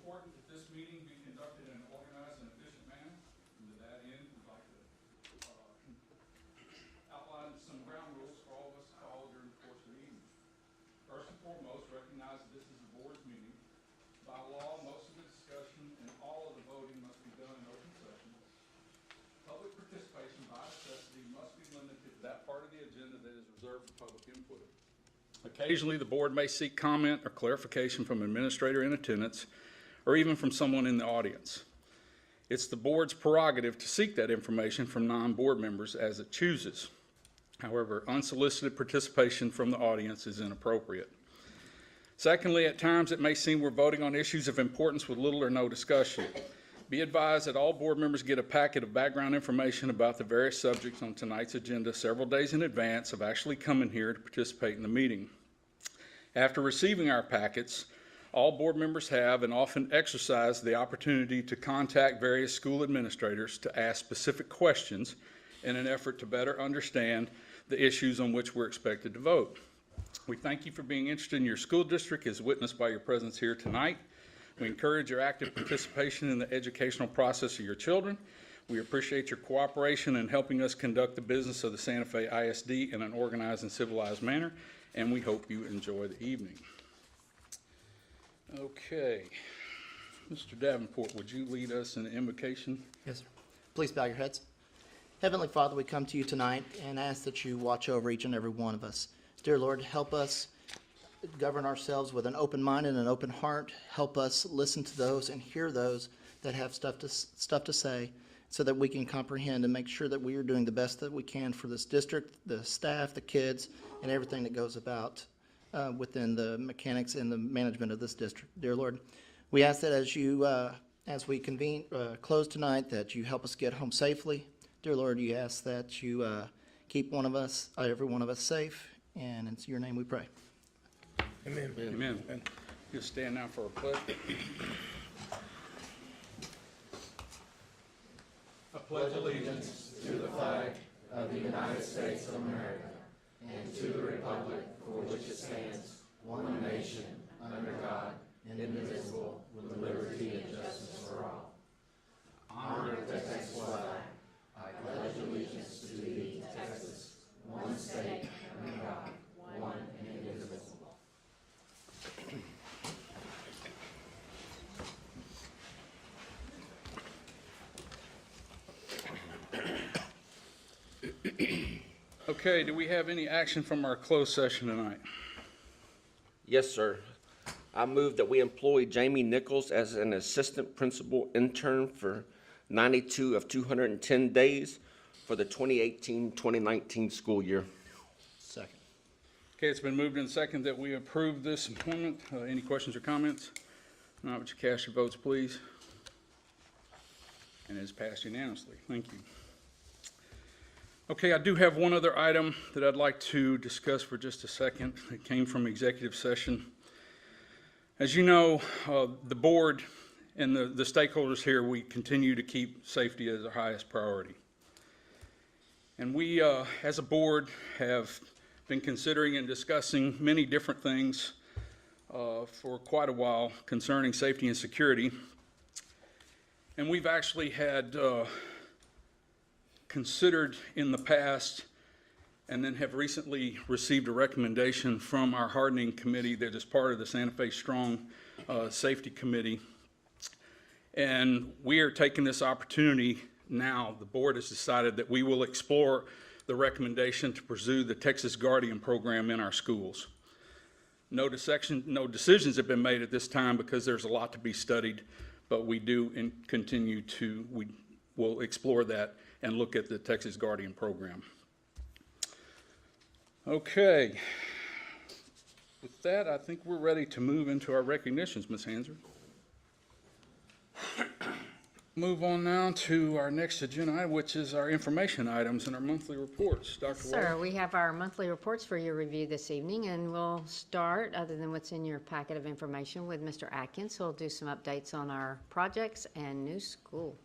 important that this meeting be conducted in an organized and efficient manner. And to that end, we'd like to outline some ground rules for all of us to follow during the course of the evening. First and foremost, recognize that this is the board's meeting. By law, most of the discussion and all of the voting must be done in open session. Public participation by necessity must be limited to that part of the agenda that is reserved for public input. Occasionally, the board may seek comment or clarification from an administrator in attendance or even from someone in the audience. It's the board's prerogative to seek that information from non-board members as it chooses. However, unsolicited participation from the audience is inappropriate. Secondly, at times it may seem we're voting on issues of importance with little or no discussion. Be advised that all board members get a packet of background information about the various subjects on tonight's agenda several days in advance of actually coming here to participate in the meeting. After receiving our packets, all board members have and often exercise the opportunity to contact various school administrators to ask specific questions in an effort to better understand the issues on which we're expected to vote. We thank you for being interested in your school district as witnessed by your presence here tonight. We encourage your active participation in the educational process of your children. We appreciate your cooperation in helping us conduct the business of the Santa Fe ISD in an organized and civilized manner, and we hope you enjoy the evening. Okay. Mr. Davenport, would you lead us in the invocation? Yes, sir. Please bow your heads. Heavenly Father, we come to you tonight and ask that you watch over each and every one of us. Dear Lord, help us govern ourselves with an open mind and an open heart. Help us listen to those and hear those that have stuff to say so that we can comprehend and make sure that we are doing the best that we can for this district, the staff, the kids, and everything that goes about within the mechanics and the management of this district. Dear Lord, we ask that as we close tonight, that you help us get home safely. Dear Lord, you ask that you keep every one of us safe, and it's your name we pray. Amen. Amen. Amen. You'll stand now for a pledge. I pledge allegiance to the flag of the United States of America and to the republic for which it stands, one nation, under God, indivisible, with liberty and justice for all. Honor the Texas flag. I pledge allegiance to thee, Texas, one state, under God, one and indivisible. Okay, do we have any action from our closed session tonight? Yes, sir. I move that we employ Jamie Nichols as an assistant principal intern for 92 of 210 days for the 2018-2019 school year. Second. Okay, it's been moved and seconded that we approve this employment. Any questions or comments? If not, would you cast your votes, please? And it is passed unanimously. Thank you. Okay, I do have one other item that I'd like to discuss for just a second. It came from executive session. As you know, the board and the stakeholders here, we continue to keep safety as our highest priority. And we, as a board, have been considering and discussing many different things for quite a while concerning safety and security. And we've actually had considered in the past and then have recently received a recommendation from our hardening committee that is part of the Santa Fe Strong Safety Committee. And we are taking this opportunity now. The board has decided that we will explore the recommendation to pursue the Texas Guardian program in our schools. No decisions have been made at this time because there's a lot to be studied, but we do we'll explore that and look at the Texas Guardian program. Okay. With that, I think we're ready to move into our recognitions, Ms. Hanser. Move on now to our next agenda item, which is our information items and our monthly reports. Dr. Sir, Wall. we have our monthly reports for your review this evening, and we'll start, other than what's in your packet of information, with Mr. Atkins, who'll do some updates on our projects and new school.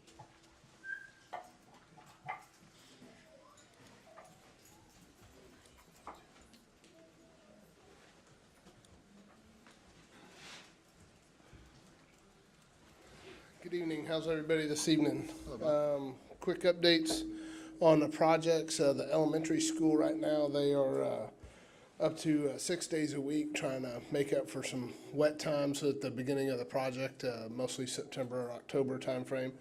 Good evening. How's everybody this evening? Quick updates on the projects. The elementary school right now, they are up to 6 days a week trying to make up for some wet times at the beginning of the project, mostly September or October timeframe.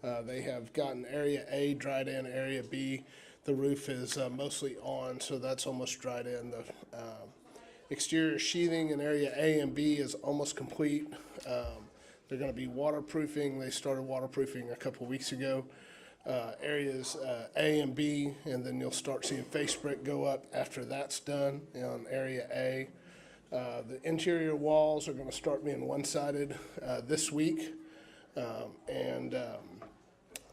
They have gotten area A dried in, area B. The roof is mostly on, so that's almost dried in. The exterior sheathing in area A and B is almost complete. They're going to be waterproofing. They started waterproofing a couple weeks ago. Areas A and B, and then you'll start seeing face brick go up after that's done on area A. The interior walls are going to start being one-sided this week, and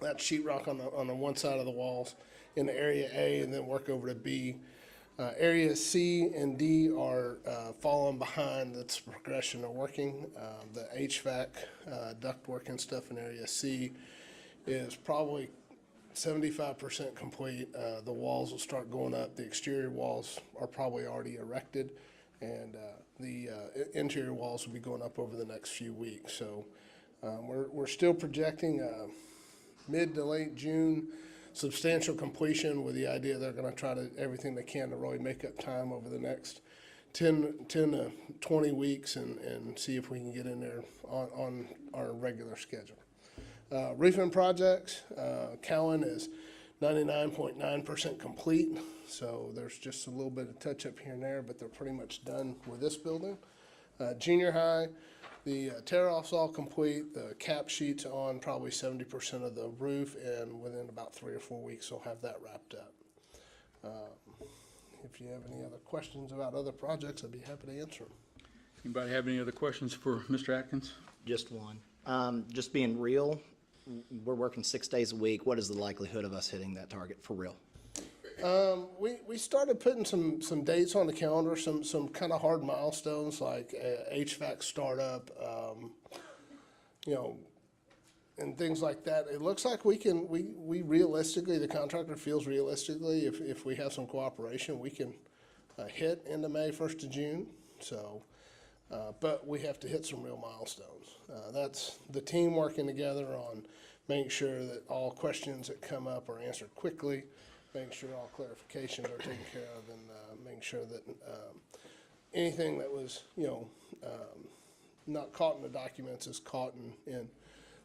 that's sheetrock on the one side of the walls in area A, and then work over to B. Areas C and D are falling behind. That's the progression of working. The HVAC ductwork and stuff in area C is probably 75% complete. The walls will start going up. The exterior walls are probably already erected, and the interior walls will be going up over the next few weeks. So we're still projecting mid to late June substantial completion, with the idea they're going to try to everything they can to really make up time over the next 10 to 20 weeks and see if we can get in there on our regular schedule. Roofing projects, Cowan is 99.9% complete, so there's just a little bit of touch up here and there, but they're pretty much done with this building. Junior high, the tear-off's all complete. The cap sheet's on probably 70% of the roof, and within about 3 or 4 weeks, we'll have that wrapped up. If you have any other questions about other projects, I'd be happy to answer them. Anybody have any other questions for Mr. Atkins? Just one. Just being real, we're working 6 days a week. What is the likelihood of us hitting that target for real? We started putting some dates on the calendar, some kind of hard milestones like HVAC startup, and things like that. It looks like we realistically, the contractor feels realistically, if we have some cooperation, we can hit into May, 1st of June. So, but we have to hit some real milestones. That's the team working together on making sure that all questions that come up are answered quickly, making sure all clarifications are taken care of, and making sure that anything that was, not caught in the documents is caught and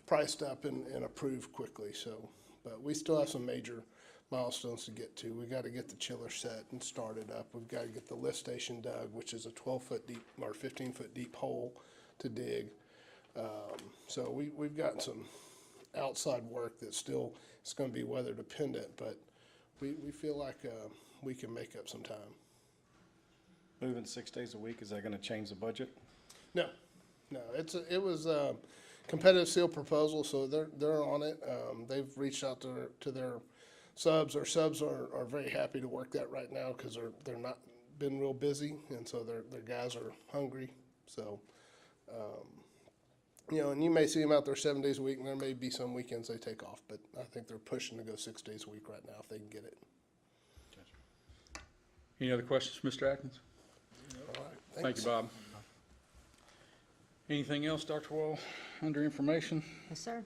priced up and approved quickly. So, but we still have some major milestones to get to. We got to get the chiller set and started up. We've got to get the lift station dug, which is a 12-foot deep or 15-foot deep hole to dig. So we've got some outside work that still is going to be weather dependent, but we feel like we can make up some time. Moving 6 days a week, is that going to change the budget? No, it was a competitive seal proposal, so they're on it. They've reached out to their subs. Our subs are very happy to work that right now because they're not been real busy, and so their guys are hungry. So, and you may see them out there 7 days a week, and there may be some weekends they take off, but I think they're pushing to go 6 days a week right now if they can get it. Any other questions, Mr. Atkins? All right, Thank you, Bob. Anything else, Dr. Wall, under information? Yes, sir.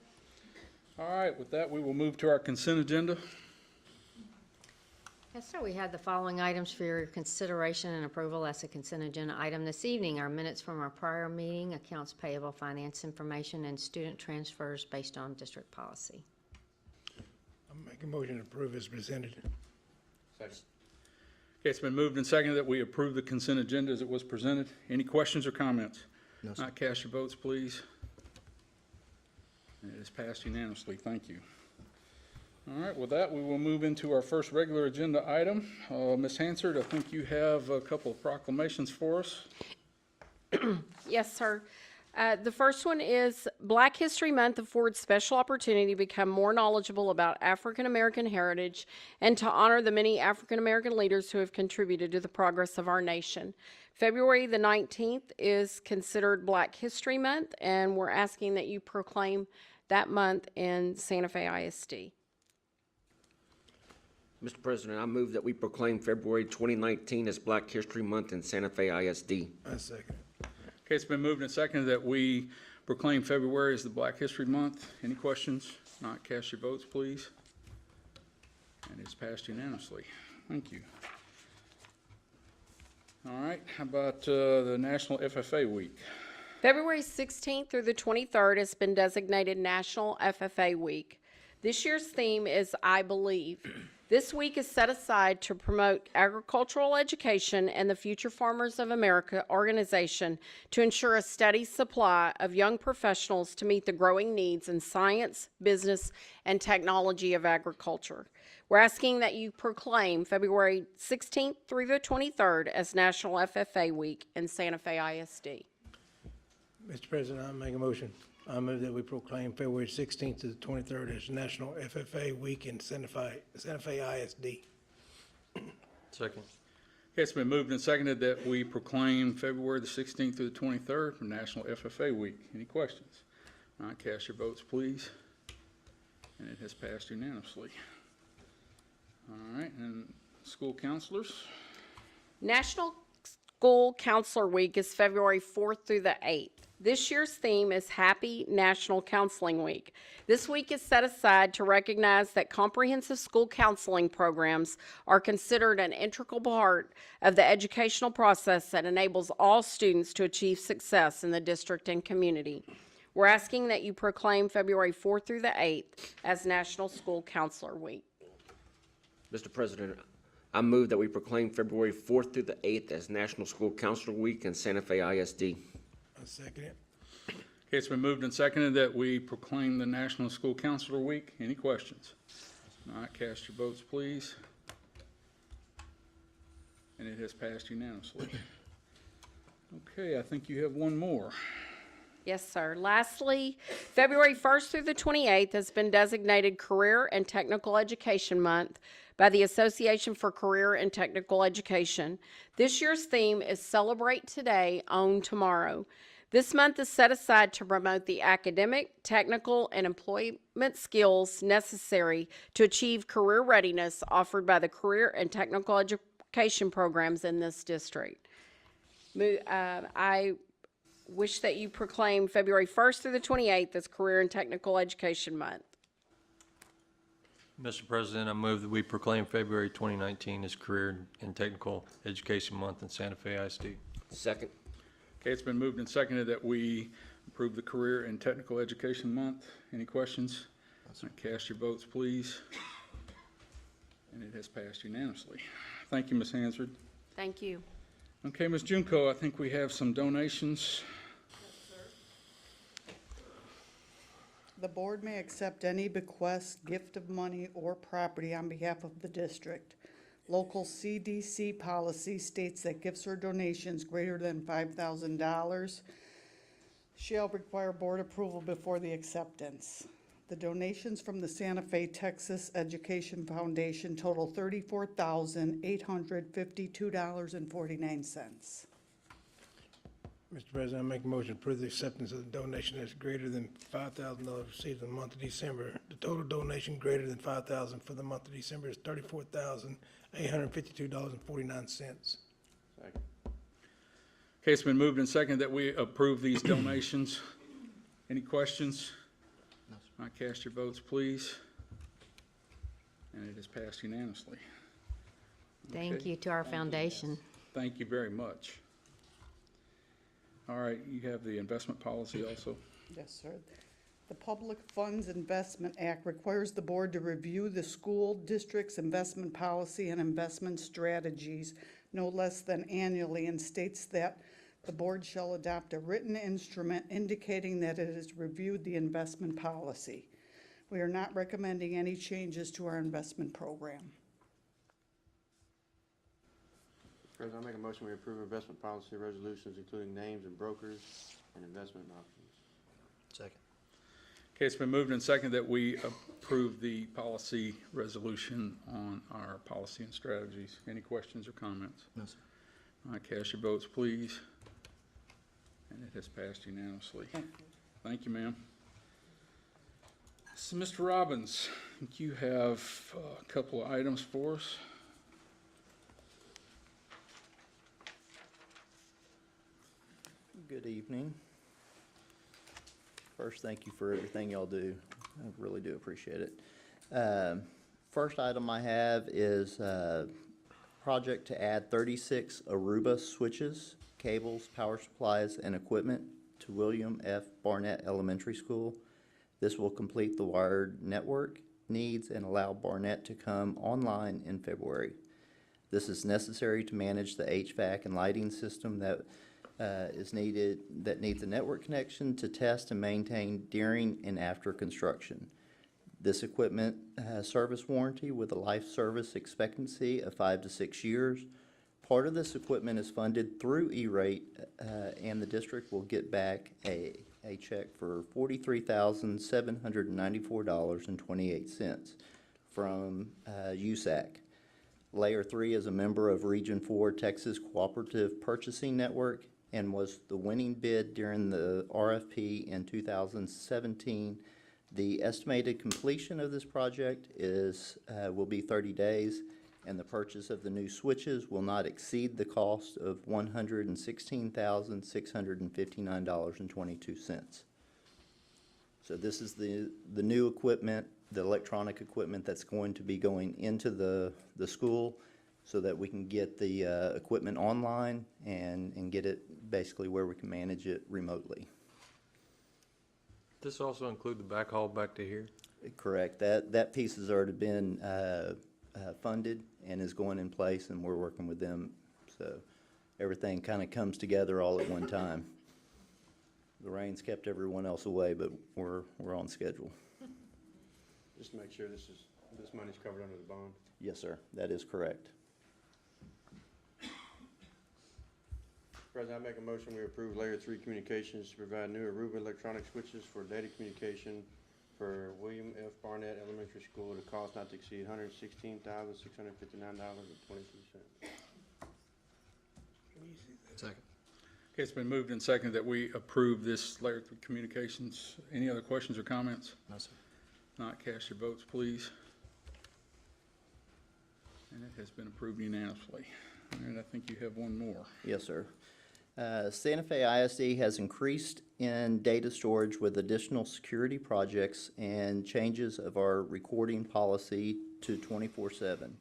All right, with that, we will move to our consent agenda. Yes, sir. We have the following items for your consideration and approval as a consent agenda item this evening. Our minutes from our prior meeting, accounts payable, finance information, and student transfers based on district policy. I'll make a motion to approve as presented. Second. Okay, it's been moved and seconded that we approve the consent agenda as it was presented. Any questions or comments? No, sir. Not cast your votes, please. It is passed unanimously. Thank you. All right, with that, we will move into our first regular agenda item. Ms. Hansard, I think you have a couple of proclamations for us. Yes, sir. The first one is Black History Month affords special opportunity to become more knowledgeable about African American heritage and to honor the many African American leaders who have contributed to the progress of our nation. February the 19th is considered Black History Month, and we're asking that you proclaim that month in Santa Fe ISD. Mr. President, I move that we proclaim February 2019 as Black History Month in Santa Fe ISD. I second. Okay, it's been moved and seconded that we proclaim February as the Black History Month. Any questions? Not, cast your votes, please. And it's passed unanimously. Thank you. All right, how about the National FFA Week? February 16th through the 23rd has been designated National FFA Week. This year's theme is I Believe. This week is set aside to promote agricultural education and the Future Farmers of America organization to ensure a steady supply of young professionals to meet the growing needs in science, business, and technology of agriculture. We're asking that you proclaim February 16th through the 23rd as National FFA Week in Santa Fe ISD. Mr. President, I make a motion. I move that we proclaim February 16th to the 23rd as National FFA Week in Santa Fe ISD. Second. Okay, it's been moved and seconded that we proclaim February the 16th through the 23rd for National FFA Week. Any questions? All right, cast your votes, please. And it has passed unanimously. All right, and school counselors? National School Counselor Week is February 4th through the 8th. This year's theme is Happy National Counseling Week. This week is set aside to recognize that comprehensive school counseling programs are considered an integral part of the educational process that enables all students to achieve success in the district and community. We're asking that you proclaim February 4th through the 8th as National School Counselor Week. Mr. President, I move that we proclaim February 4th through the 8th as National School Counselor Week in Santa Fe ISD. I second it. Okay, it's been moved and seconded that we proclaim the National School Counselor Week. Any questions? All right, cast your votes, please. And it has passed unanimously. Okay, I think you have one more. Yes, sir. Lastly, February 1st through the 28th has been designated Career and Technical Education Month by the Association for Career and Technical Education. This year's theme is Celebrate Today, Own Tomorrow. This month is set aside to promote the academic, technical, and employment skills necessary to achieve career readiness offered by the career and technical education programs in this district. I wish that you proclaim February 1st through the 28th as Career and Technical Education Month. Mr. President, I move that we proclaim February 2019 as Career and Technical Education Month in Santa Fe ISD. Second. Okay, it's been moved and seconded that we approve the Career and Technical Education Month. Any questions? Cast your votes, please. And it has passed unanimously. Thank you, Ms. Hansard. Thank you. Okay, Ms. Junko, I think we have some donations. The board may accept any bequest, gift of money, or property on behalf of the district. Local CDC policy states that gifts or donations greater than $5,000 shall require board approval before the acceptance. The donations from the Santa Fe, Texas Education Foundation total $34,852.49. Mr. President, I make a motion to approve the acceptance of the donation that's greater than $5,000 received in the month of December. The total donation greater than $5,000 for the month of December is $34,852.49. Okay, it's been moved and seconded that we approve these donations. Any questions? All right, cast your votes, please. And it has passed unanimously. Thank Okay. you to our foundation. Thank you very much. All right, you have the investment policy also. Yes, sir. The Public Funds Investment Act requires the board to review the school district's investment policy and investment strategies no less than annually, and states that the board shall adopt a written instrument indicating that it has reviewed the investment policy. We are not recommending any changes to our investment program. President, I make a motion we approve investment policy resolutions including names and brokers and investment options. Second. Okay, it's been moved and seconded that we approve the policy resolution on our policy and strategies. Any questions or comments? No, sir. All right, cast your votes, please. And it has passed unanimously. Thank you. Thank you, ma'am. So, Mr. Robbins, I think you have a couple of items for us. Good evening. First, thank you for everything y'all do. I really do appreciate it. First item I have is a project to add 36 Aruba switches, cables, power supplies, and equipment to William F. Barnett Elementary School. This will complete the wired network needs and allow Barnett to come online in February. This is necessary to manage the HVAC and lighting system that needs a network connection to test and maintain during and after construction. This equipment has service warranty with a life service expectancy of 5 to 6 years. Part of this equipment is funded through E-rate, and the district will get back a check for $43,794.28 from USAC. Layer 3 is a member of Region 4 Texas Cooperative Purchasing Network and was the winning bid during the RFP in 2017. The estimated completion of this project will be 30 days, and the purchase of the new switches will not exceed the cost of $116,659.22. So this is the new equipment, the electronic equipment that's going to be going into the school so that we can get the equipment online and get it basically where we can manage it remotely. This also include the backhaul back to here? Correct. That piece has already been funded and is going in place, and we're working with them. So everything kind of comes together all at one time. The rain's kept everyone else away, but we're on schedule. Just to make sure this money's covered under the bond. Yes, sir. That is correct. President, I make a motion we approve Layer 3 Communications to provide new Aruba electronic switches for data communication for William F. Barnett Elementary School at a cost not to exceed $116,659.22. Second. Okay, it's been moved and seconded that we approve this Layer 3 Communications. Any other questions or comments? No, sir. Not, cast your votes, please. And it has been approved unanimously. And I think you have one more. Yes, sir. Santa Fe ISD has increased in data storage with additional security projects and changes of our recording policy to 24/7.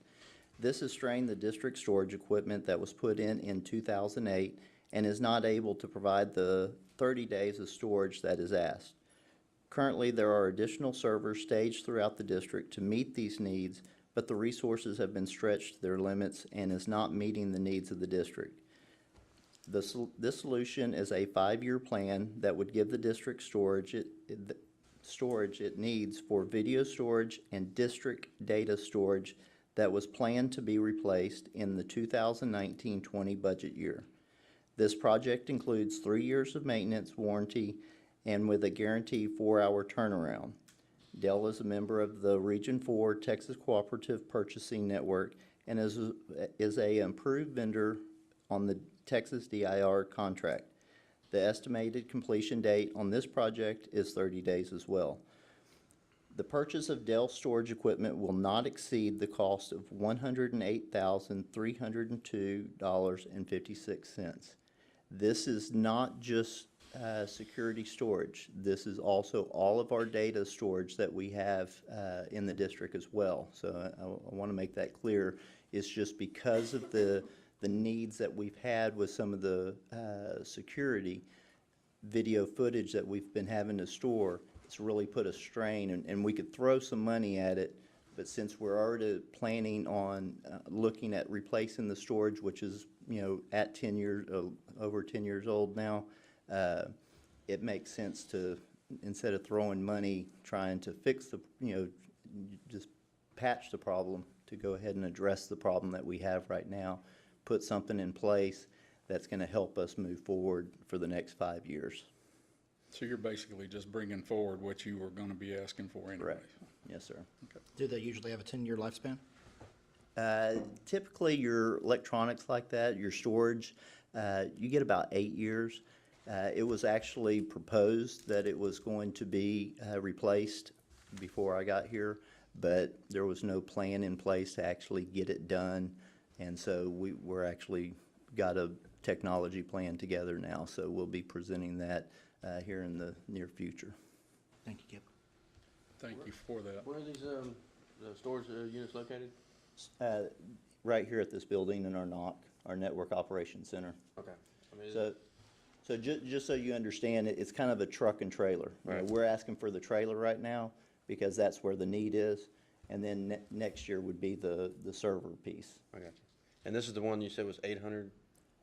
This has strained the district storage equipment that was put in 2008 and is not able to provide the 30 days of storage that is asked. Currently, there are additional servers staged throughout the district to meet these needs, but the resources have been stretched to their limits and is not meeting the needs of the district. This solution is a 5-year plan that would give the district storage it needs for video storage and district data storage that was planned to be replaced in the 2019-20 budget year. This project includes 3 years of maintenance warranty and with a guaranteed 4-hour turnaround. Dell is a member of the Region 4 Texas Cooperative Purchasing Network and is a improved vendor on the Texas DIR contract. The estimated completion date on this project is 30 days as well. The purchase of Dell storage equipment will not exceed the cost of $108,302.56. This is not just security storage. This is also all of our data storage that we have in the district as well. So I want to make that clear. It's just because of the needs that we've had with some of the security video footage that we've been having to store. It's really put a strain, and we could throw some money at it, but since we're already planning on looking at replacing the storage, which is, at 10 years, over 10 years old now, it makes sense to, instead of throwing money trying to fix the, just patch the problem, to go ahead and address the problem that we have right now, put something in place that's going to help us move forward for the next 5 years. So you're basically just bringing forward what you were going to be asking for anyway. Correct. Yes, sir. Okay. Do they usually have a 10-year lifespan? Typically, your electronics like that, your storage, you get about 8 years. It was actually proposed that it was going to be replaced before I got here, but there was no plan in place to actually get it done. And so we're actually got a technology plan together now, so we'll be presenting that here in the near future. Thank you, Kip. Thank you for that. Where are these, the storage units located? Right here at this building in our NOC, our Network Operations Center. Okay. I mean, So just so you understand, it's kind of a truck and trailer. You know, Right. we're asking for the trailer right now because that's where the need is. And then next year would be the server piece. I got you. And this is the one you said was 800?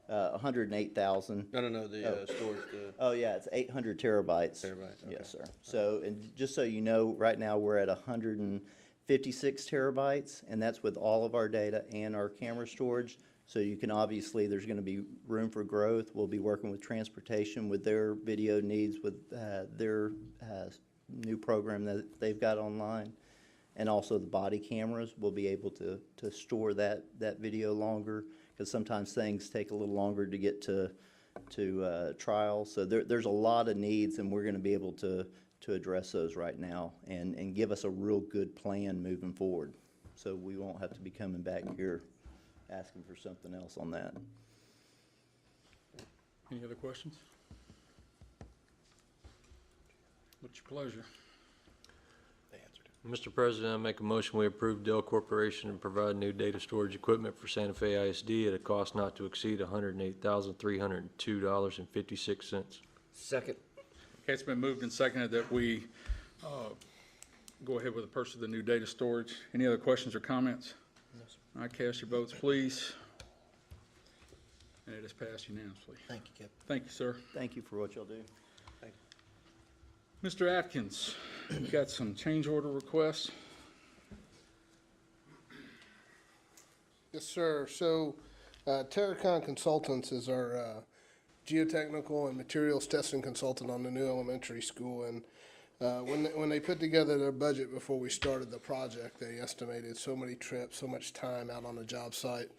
108,000. No, the storage, the Oh, yeah, it's 800 terabytes. terabytes. Okay. Yes, sir. So, and just so you know, right now, we're at 156 terabytes, and that's with all of our data and our camera storage. So you can obviously, there's going to be room for growth. We'll be working with transportation with their video needs, with their new program that they've got online. And also the body cameras will be able to store that video longer, because sometimes things take a little longer to get to trial. So there's a lot of needs, and we're going to be able to address those right now and give us a real good plan moving forward. So we won't have to be coming back here asking for something else on that. Any other questions? What's your pleasure? Mr. President, I make a motion we approve Dell Corporation and provide new data storage equipment for Santa Fe ISD at a cost not to exceed $108,302.56. Second. Okay, it's been moved and seconded that we go ahead with the purchase of the new data storage. Any other questions or comments? No, sir. All right, cast your votes, please. And it is passed unanimously. Thank you, Kip. Thank you, sir. Thank you for what y'all do. Mr. Atkins, we've got some change order requests. Yes, sir. So, Terracon Consultants is our geotechnical and materials testing consultant on the new elementary school. And when they put together their budget before we started the project, they estimated so many trips, so much time out on the job site.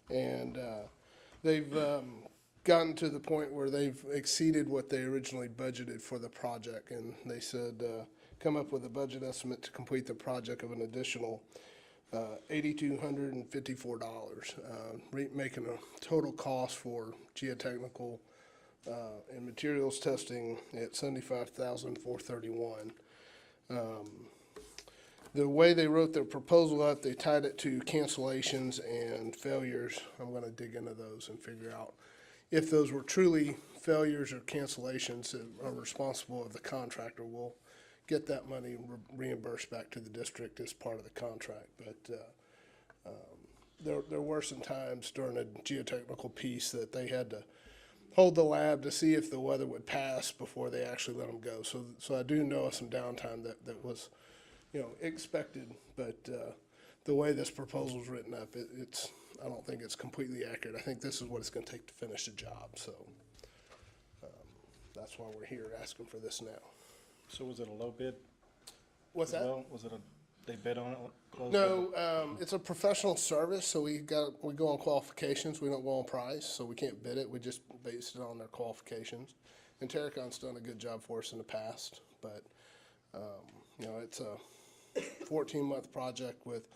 And they've gotten to the point where they've exceeded what they originally budgeted for the project. And they said, come up with a budget estimate to complete the project of an additional $8,254, making a total cost for geotechnical and materials testing at $75,431. The way they wrote their proposal up, they tied it to cancellations and failures. I'm going to dig into those and figure out if those were truly failures or cancellations that are responsible of the contractor. We'll get that money reimbursed back to the district as part of the contract. But there were some times during a geotechnical piece that they had to hold the lab to see if the weather would pass before they actually let them go. So I do know of some downtime that was, expected. But the way this proposal is written up, I don't think it's completely accurate. I think this is what it's going to take to finish the job. So that's why we're here asking for this now. So was it a low bid? What's that? Well, they bid on it? Closed bid? No, it's a professional service, so we go on qualifications. We don't go on price, so we can't bid it. We just base it on their qualifications. And Terracon's done a good job for us in the past, but it's a 14-month project with,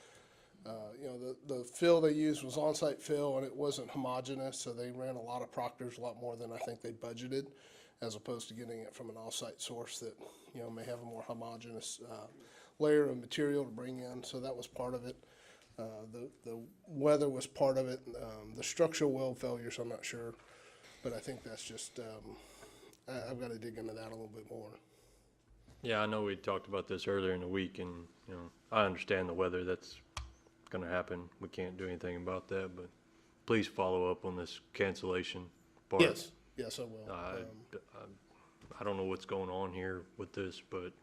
the fill they used was on-site fill, and it wasn't homogeneous, so they ran a lot of proctors, a lot more than I think they budgeted, as opposed to getting it from an off-site source that, may have a more homogeneous layer of material to bring in. So that was part of it. The weather was part of it. The structural weld failures, I'm not sure, but I think that's just, I've got to dig into that a little bit more. Yeah, I know we talked about this earlier in the week, and, I understand the weather, that's gonna happen. We can't do anything about that, but please follow up on this cancellation part. Yes, I will. I don't know what's going on here with this, but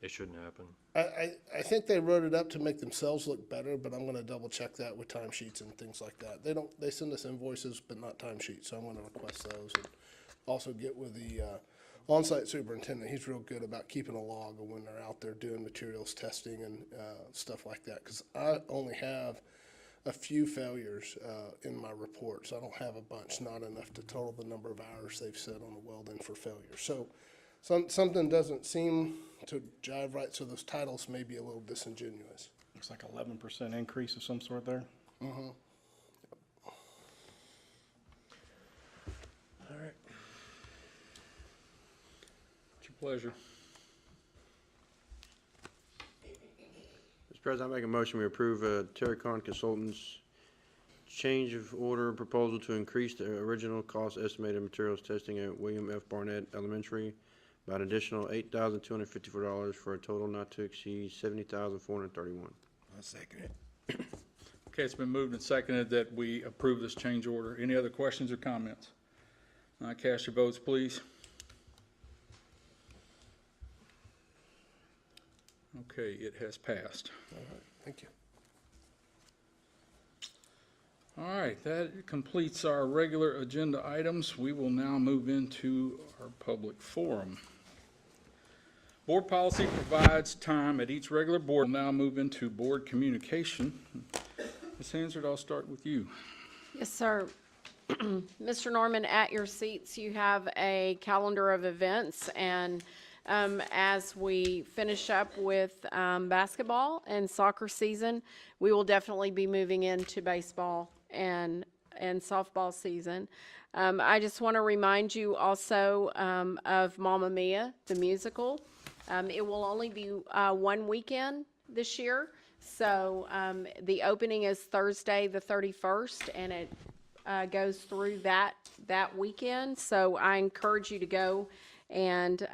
it shouldn't happen. I think they wrote it up to make themselves look better, but I'm gonna double check that with timesheets and things like that. They send us invoices, but not timesheets, so I'm gonna request those. And also get with the on-site superintendent. He's real good about keeping a log of when they're out there doing materials testing and stuff like that, because I only have a few failures in my report, so I don't have a bunch, not enough to total the number of hours they've said on the welding for failure. So something doesn't seem to jive right, so those titles may be a little disingenuous. Looks like 11% increase of some sort there. Mm-hmm. It's your pleasure. President, I make a motion we approve Terracon Consultants' change of order proposal to increase the original cost estimated materials testing at William F. Barnett Elementary by an additional $8,254 for a total not to exceed $70,431. I'll second it. Okay, it's been moved and seconded that we approve this change order. Any other questions or comments? Cast your votes, please. Okay, it has passed. All right, thank you. All right, that completes our regular agenda items. We will now move into our public forum. Board policy provides time at each regular board. We'll now move into board communication. Ms. Hansard, I'll start with you. Yes, sir. Mr. Norman, at your seats, you have a calendar of events, and as we finish up with basketball and soccer season, we will definitely be moving into baseball and softball season. I just want to remind you also of Mamma Mia, the musical. It will only be one weekend this year, so the opening is Thursday the 31st, and it goes through that weekend. So I encourage you to go and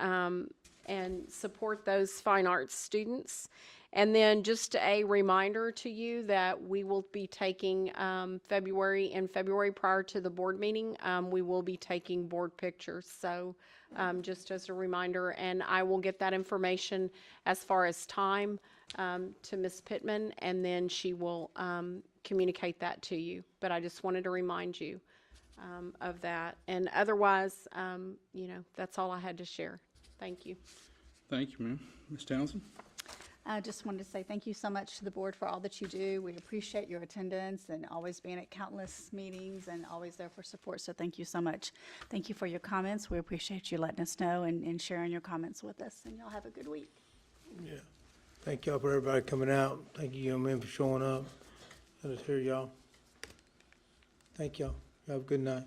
support those fine arts students. And then just a reminder to you that we will be taking February prior to the board meeting, we will be taking board pictures. So just as a reminder, and I will get that information as far as time to Ms. Pittman, and then she will communicate that to you. But I just wanted to remind you of that. And otherwise, that's all I had to share. Thank you. Thank you, ma'am. Ms. Townsend? I just wanted to say thank you so much to the board for all that you do. We appreciate your attendance and always being at countless meetings and always there for support. So thank you so much. Thank you for your comments. We appreciate you letting us know and sharing your comments with us. And y'all have a good week. Yeah. Thank y'all for everybody coming out. Thank you, young men, for showing up. Let us hear y'all. Thank y'all. Y'all have a good night.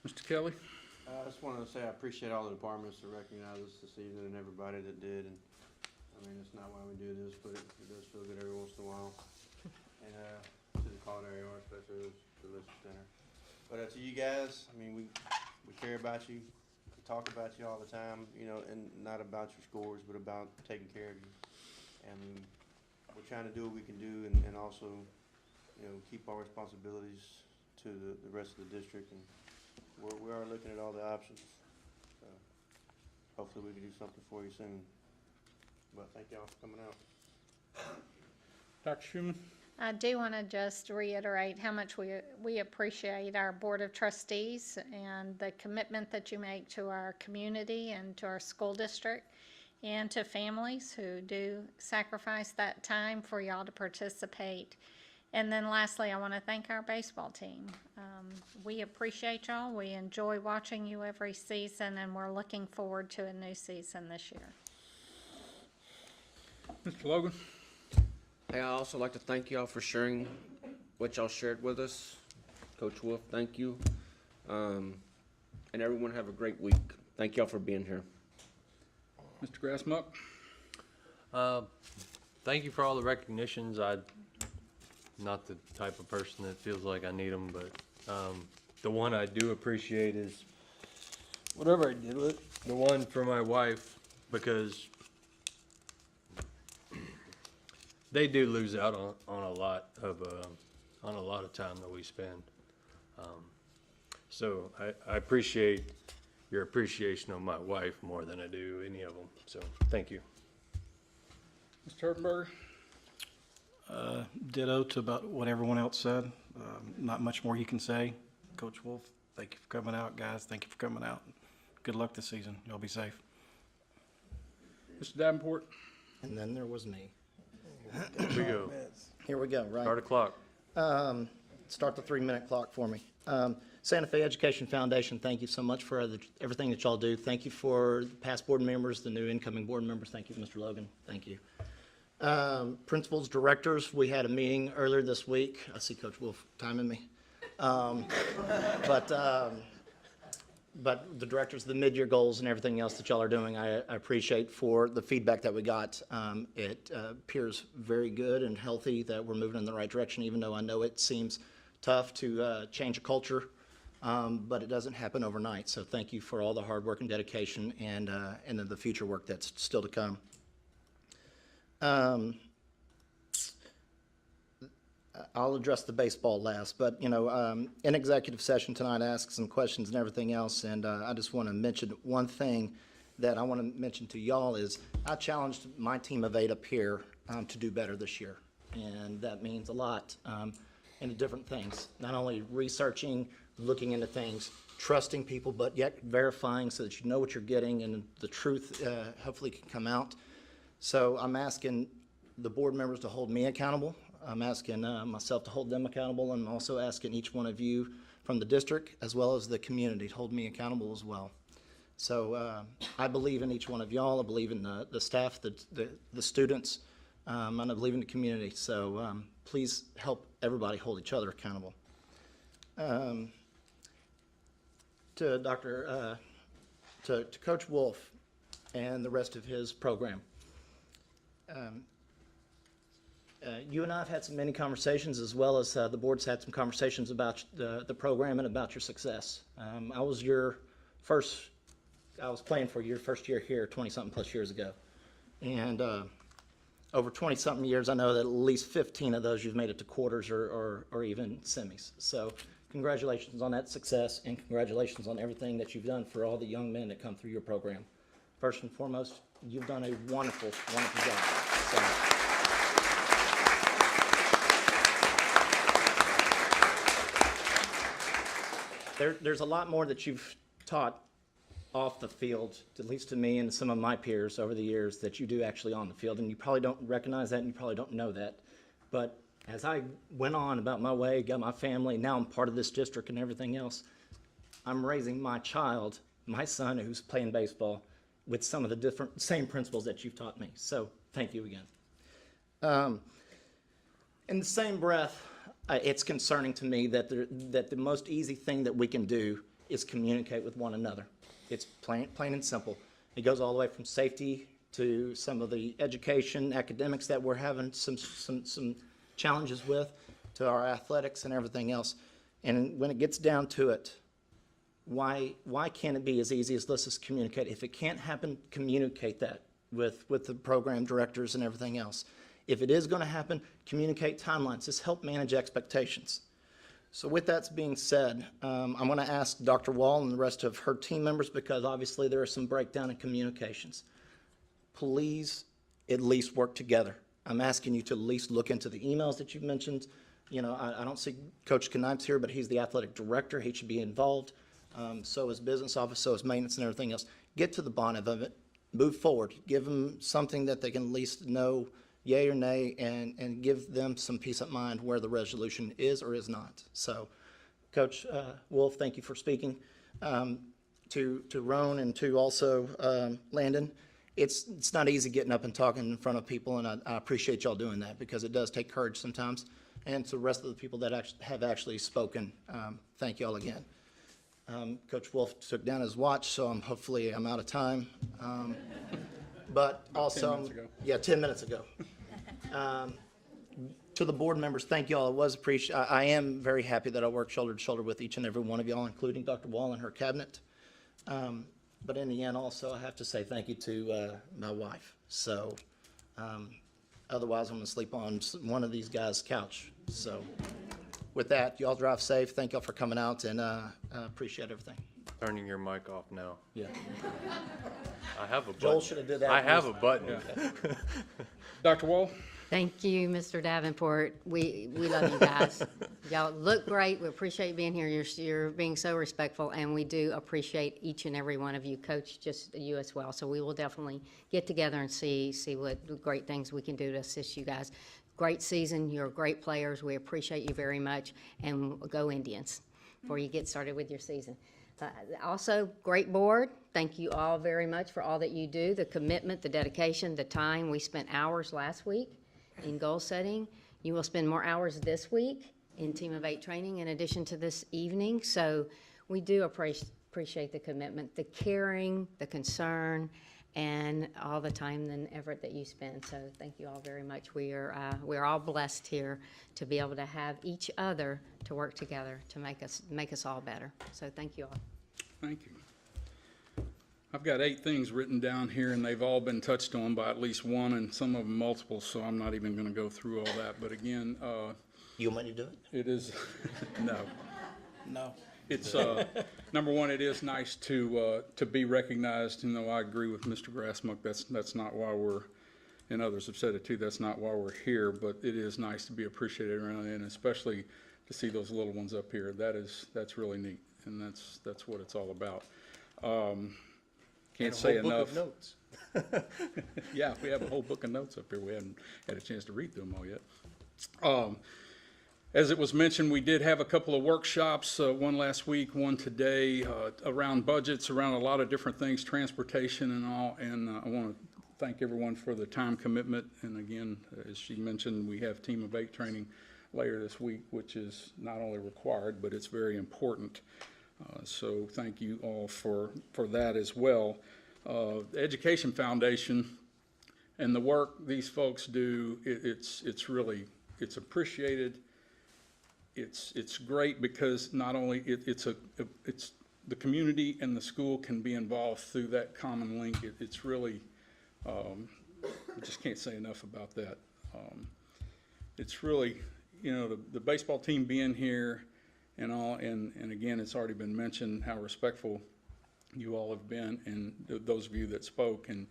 Mr. Kelly? I just wanted to say I appreciate all the departments that recognize us this evening and everybody that did. And I mean, it's not why we do this, but it does feel good every once in a while. And to the culinary arts, especially the delicious dinner. But to you guys, I mean, we care about you. We talk about you all the time, and not about your scores, but about taking care of you. And we're trying to do what we can do, and also, keep our responsibilities to the rest of the district. And we are looking at all the options. So hopefully we can do something for you soon. But thank y'all for coming out. Dr. Schumann? I do want to just reiterate how much we appreciate our Board of Trustees and the commitment that you make to our community and to our school district and to families who do sacrifice that time for y'all to participate. And then lastly, I want to thank our baseball team. We appreciate y'all. We enjoy watching you every season, and we're looking forward to a new season this year. Mr. Logan? Hey, I also like to thank y'all for sharing what y'all shared with us. Coach Wolf, thank you. And everyone have a great week. Thank y'all for being here. Mr. Grassmuck? Thank you for all the recognitions. I'm not the type of person that feels like I need them, but the one I do appreciate is whatever I did with it. The one for my wife, because they do lose out on a lot of time that we spend. So I appreciate your appreciation of my wife more than I do any of them. So thank you. Mr. Hertenberger? Ditto to about what everyone else said. Not much more you can say. Coach Wolf, thank you for coming out. Guys, thank you for coming out. Good luck this season. Y'all be safe. Mr. Davenport? And then there was me. Here we go. Here we go, right? Start a clock. Start the 3-minute clock for me. Santa Fe Education Foundation, thank you so much for everything that y'all do. Thank you for the past board members, the new incoming board members. Thank you, Mr. Logan. Thank you. Principals, directors, we had a meeting earlier this week. I see Coach Wolf timing me. but the directors, the mid-year goals and everything else that y'all are doing, I appreciate for the feedback that we got. It appears very good and healthy that we're moving in the right direction, even though I know it seems tough to change a culture, but it doesn't happen overnight. So thank you for all the hard work and dedication and then the future work that's still to come. I'll address the baseball last, but, you know, in executive session tonight, I asked some questions and everything else, and I just want to mention one thing that I want to mention to y'all is I challenged my team of 8 up here to do better this year, and that means a lot in different things, not only researching, looking into things, trusting people, but yet verifying so that you know what you're getting and the truth hopefully can come out. So I'm asking the board members to hold me accountable. I'm asking myself to hold them accountable, and I'm also asking each one of you from the district as well as the community to hold me accountable as well. So I believe in each one of y'all. I believe in the staff, the students, and I believe in the community. So please help everybody hold each other accountable. To Coach Wolf and the rest of his program. You and I have had many conversations, as well as the board's had some conversations about the program and about your success. I was playing for your first year here 20-something plus years ago. And over 20-something years, I know that at least 15 of those you've made it to quarters or even semis. So congratulations on that success, and congratulations on everything that you've done for all the young men that come through your program. First and foremost, you've done a wonderful, wonderful job. So, there's a lot more that you've taught off the field, at least to me and some of my peers over the years, that you do actually on the field, and you probably don't recognize that and you probably don't know that. But as I went on about my way, got my family, now I'm part of this district and everything else, I'm raising my child, my son who's playing baseball, with some of the same principles that you've taught me. So thank you again. In the same breath, it's concerning to me that the most easy thing that we can do is communicate with one another. It's plain and simple. It goes all the way from safety to some of the education, academics that we're having some challenges with, to our athletics and everything else. And when it gets down to it, why can't it be as easy as let's just communicate? If it can't happen, communicate that with the program directors and everything else. If it is going to happen, communicate timelines. Just help manage expectations. So with that being said, I'm going to ask Dr. Wall and the rest of her team members, because obviously there is some breakdown in communications. Please at least work together. I'm asking you to at least look into the emails that you've mentioned. You know, I don't see Coach Knipes here, but he's the athletic director. He should be involved. So is business office, so is maintenance and everything else. Get to the bottom of it. Move forward. Give them something that they can at least know yay or nay, and give them some peace of mind where the resolution is or is not. So, Coach Wolf, thank you for speaking. To Roan and to also Landon, it's not easy getting up and talking in front of people, and I appreciate y'all doing that, because it does take courage sometimes. And to the rest of the people that have actually spoken, thank y'all again. Coach Wolf took down his watch, so hopefully I'm out of time. But also, 10 minutes ago. Yeah, 10 minutes ago. To the board members, thank y'all. It was appreciated. I am very happy that I worked shoulder to shoulder with each and every one of y'all, including Dr. Wall and her cabinet. But in the end, also, I have to say thank you to my wife. So, otherwise, I'm going to sleep on one of these guys' couch. So, with that, y'all drive safe. Thank y'all for coming out, and I appreciate everything. Turning your mic off now. Yeah. I have a button. Joel should have did that. I have a button. Dr. Wall? Thank you, Mr. Davenport. We love you guys. Y'all look great. We appreciate you being here. You're being so respectful, and we do appreciate each and every one of you, Coach, just you as well. So we will definitely get together and see what great things we can do to assist you guys. Great season. You're great players. We appreciate you very much, and go Indians before you get started with your season. Also, great board. Thank you all very much for all that you do, the commitment, the dedication, the time. We spent hours last week in goal setting. You will spend more hours this week in Team of 8 training in addition to this evening. So we do appreciate the commitment, the caring, the concern, and all the time and effort that you spend. So thank you all very much. We're all blessed here to be able to have each other to work together to make us all better. So thank you all. Thank you. I've got 8 things written down here, and they've all been touched on by at least one, and some of them multiple, so I'm not even going to go through all that. But again, You want me to do it? it is, no. No. It's, number one, it is nice to be recognized. You know, I agree with Mr. Grassmuck. That's not why we're, and others have said it too, that's not why we're here, but it is nice to be appreciated around, and especially to see those little ones up here. That's really neat, and that's what it's all about. Can't say enough. Book of notes. Yeah, we have a whole book of notes up here. We haven't had a chance to read through them all yet. As it was mentioned, we did have a couple of workshops, one last week, one today, around budgets, around a lot of different things, transportation and all. And I want to thank everyone for the time commitment. And again, as she mentioned, we have Team of 8 training later this week, which is not only required, but it's very important. So thank you all for that as well. The Education Foundation and the work these folks do, it's really, it's appreciated. It's great because not only it's the community and the school can be involved through that common link. It's really, I just can't say enough about that. It's really, you know, the baseball team being here and all, and again, it's already been mentioned how respectful you all have been, and those of you that spoke and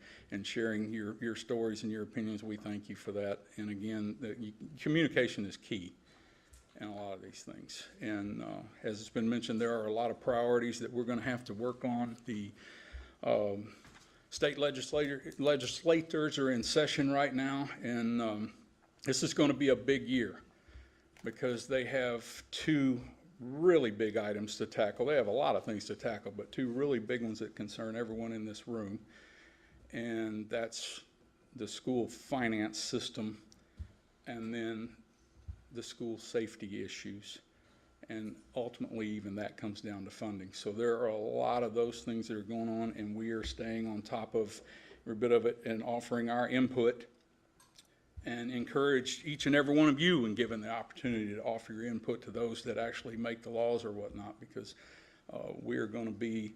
sharing your stories and your opinions, we thank you for that. And again, communication is key in a lot of these things. And as it's been mentioned, there are a lot of priorities that we're going to have to work on. The state legislators are in session right now, and this is going to be a big year because they have 2 really big items to tackle. They have a lot of things to tackle, but 2 really big ones that concern everyone in this room, and that's the school finance system and then the school safety issues, and ultimately even that comes down to funding. So there are a lot of those things that are going on, and we are staying on top of every bit of it and offering our input, and encourage each and every one of you and given the opportunity to offer your input to those that actually make the laws or whatnot, because we are going to be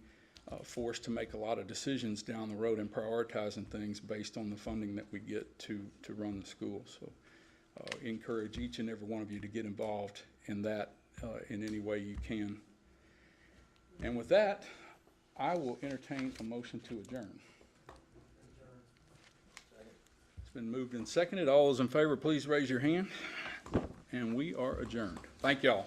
forced to make a lot of decisions down the road and prioritizing things based on the funding that we get to run the school. So encourage each and every one of you to get involved in that in any way you can. And with that, I will entertain a motion to adjourn. It's been moved and seconded. All those in favor, please raise your hand. And we are adjourned. Thank y'all.